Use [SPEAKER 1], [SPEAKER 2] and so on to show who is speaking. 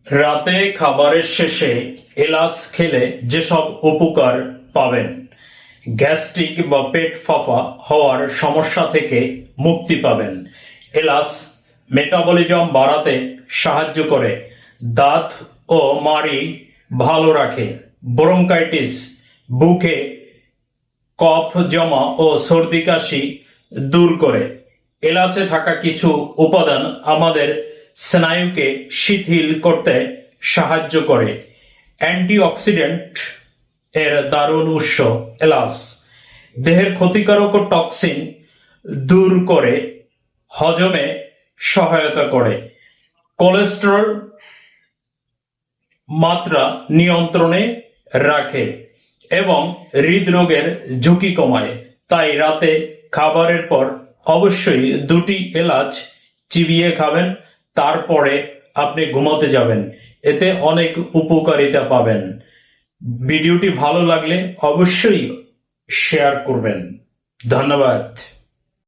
[SPEAKER 1] রাতে খাবারের শেষে এলাচ খেলে যেসব উপকার পাবেন, গ্যাস্ট্রিক বা পেট ফাঁপা হওয়ার সমস্যা থেকে মুক্তি পাবেন। এলাচ মেটাবলিজম বাড়াতে সাহায্য করে, দাঁত ও মাড়ি ভালো রাখে, ব্রঙ্কাইটিস, বুকে কফ জমা ও সর্দি কাশি দূর করে। এলাচে থাকা কিছু উপাদান আমাদের স্নায়ুকে শিথিল করতে সাহায্য করে। অ্যান্টিঅক্সিডেন্ট এর দারুণ উৎস এলাচ দেহের ক্ষতিকারক টক্সিন দূর করে, হজমে সহায়তা করে, কোলেস্টেরল মাত্রা নিয়ন্ত্রণে রাখে এবং হৃদরোগের ঝুঁকি কমায়। তাই রাতে খাবারের পর অবশ্যই 2টি এলাচ চিবিয়ে খাবেন, তারপরে আপনি ঘুমাতে যাবেন। এতে অনেক উপকারিতা পাবেন। ভিডিওটি ভালো লাগলে অবশ্যই শেয়ার করবেন। ধন্যবাদ।